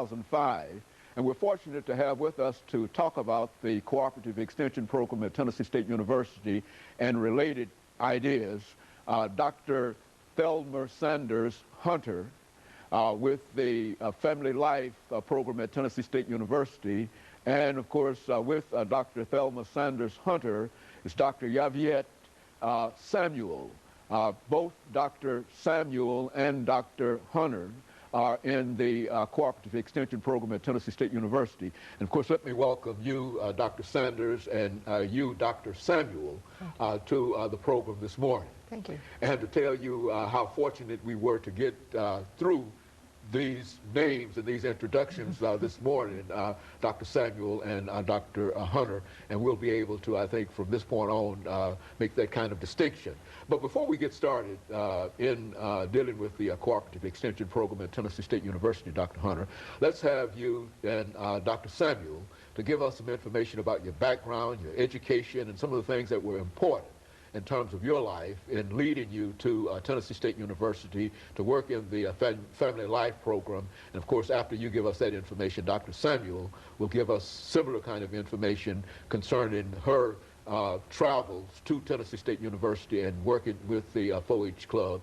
2005. And we're fortunate to have with us to talk about the Cooperative Extension Program at Tennessee State University and related ideas, Dr. Thelma Sanders Hunter with the Family Life Program at Tennessee State University. And of course, with Dr. Thelma Sanders Hunter is Dr. Yaviet Samuel. Both Dr. Samuel and Dr. Hunter are in the Cooperative Extension Program at Tennessee State University. And of course, let me welcome you, Dr. Sanders, and you, Dr. Samuel, to the program this morning. Thank you. And to tell you how fortunate we were to get through these names and these introductions this morning, Dr. Samuel and Dr. Hunter, and we'll be able to, I think, from this point on, make that kind of distinction. But before we get started in dealing with the Cooperative Extension Program at Tennessee State University, Dr. Hunter, let's have you and Dr. Samuel to give us some information about your background, your education, and some of the things that were important in terms of your life in leading you to Tennessee State University to work in the Family Life Program. And of course, after you give us that information, Dr. Samuel will give us similar kind of information concerning her travels to Tennessee State University and working with the 4-H Club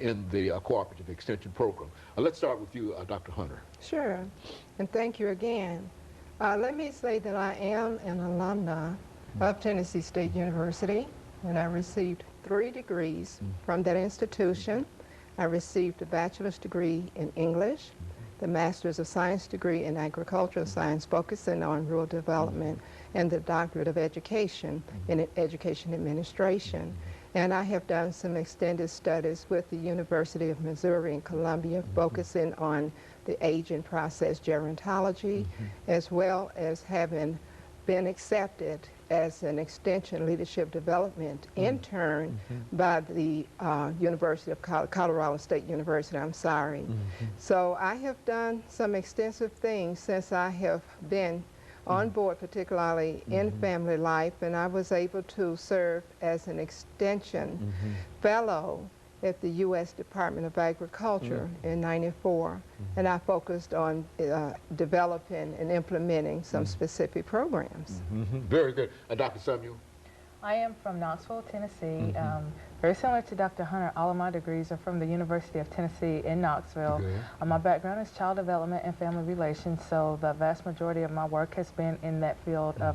in the Cooperative Extension Program. Let's start with you, Dr. Hunter. Sure, and thank you again. Let me say that I am an alumna of Tennessee State University, and I received 3 degrees from that institution. I received a bachelor's degree in English, the Master's of Science degree in Agricultural Science focusing on rural development, and the Doctorate of Education in Education Administration. And I have done some extended studies with the University of Missouri in Columbia, focusing on the aging process gerontology, as well as having been accepted as an extension leadership development intern by the University of Colorado State University, So I have done some extensive things since I have been on board, particularly in family life, and I was able to serve as an extension fellow at the U.S. Department of Agriculture in '94, and I focused on developing and implementing some specific programs. Very good. Dr. Samuel? I am from Knoxville, Tennessee. Very similar to Dr. Hunter, all of my degrees are from the University of Tennessee in Knoxville. My background is child development and family relations, so the vast majority of my work has been in that field of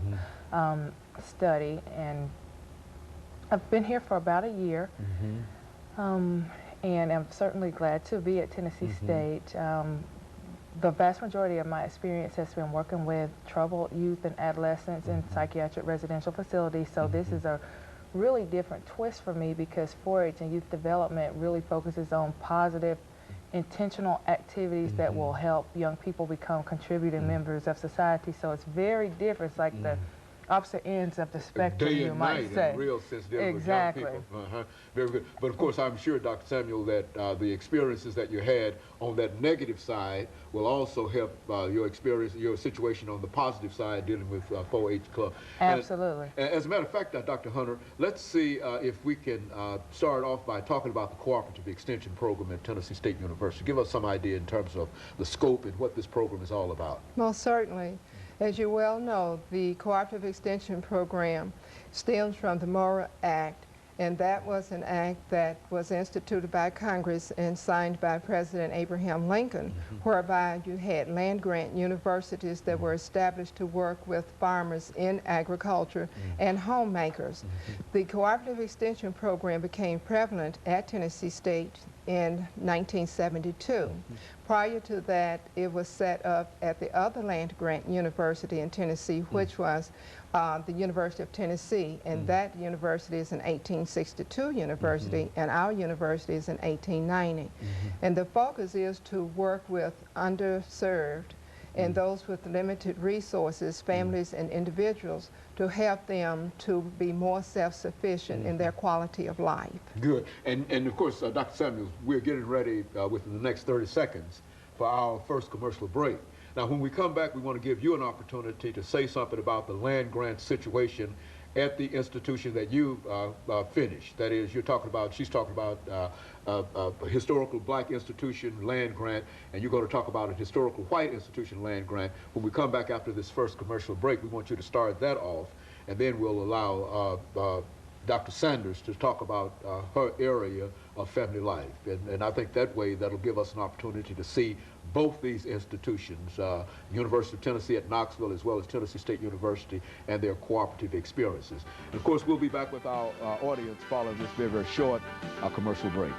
study, and I've been here for about a year. And I'm certainly glad to be at Tennessee State. The vast majority of my experience has been working with troubled youth and adolescents in psychiatric residential facilities, so this is a really different twist for me because 4-H and youth development really focuses on positive, intentional activities that will help young people become contributing members of society, so it's very different. It's like the opposite ends of the spectrum, Day you and might night, say. in real sense, dealing Exactly. with young people. Very good. But of course, I'm sure, Dr. Samuel, that the experiences that you had on that negative side will also help your experience, your situation on the positive side dealing with 4-H Club. Absolutely. And as a matter of fact, Dr. Hunter, let's see if we can start off by talking about the Cooperative Extension Program at Tennessee State University. Give us some idea in terms of the scope and what this program is all about. Most certainly. As you well know, the Cooperative Extension Program stems from the Murrah Act, and that was an act that was instituted by Congress and signed by President Abraham Lincoln, whereby you had land-grant universities that were established to work with farmers in agriculture and homemakers. The Cooperative Extension Program became prevalent at Tennessee State in 1972. Prior to that, it was set up at the other land-grant university in Tennessee, which was the University of Tennessee, and that university is an 1862 university, and our university is an 1890. And the focus is to work with underserved and those with limited resources, families and individuals, to help them to be more self-sufficient in their quality of life. Good. And of course, Dr. Samuels, we're getting ready within the next 30 seconds for our first commercial break. Now, when we come back, we want to give you an opportunity to say something about the land grant situation at the institution that you finished. That is, she's talking about a historical black institution land grant, and you're going to talk about a historical white institution land grant. When we come back after this first commercial break, we want you to start that off, and then we'll allow Dr. Sanders to talk about her area of family life. And I think that way that'll give us an opportunity to see both these institutions, University of Tennessee at Knoxville as well as Tennessee State University, and their cooperative experiences. And of course, we'll be back with our audience following this very, very short commercial break.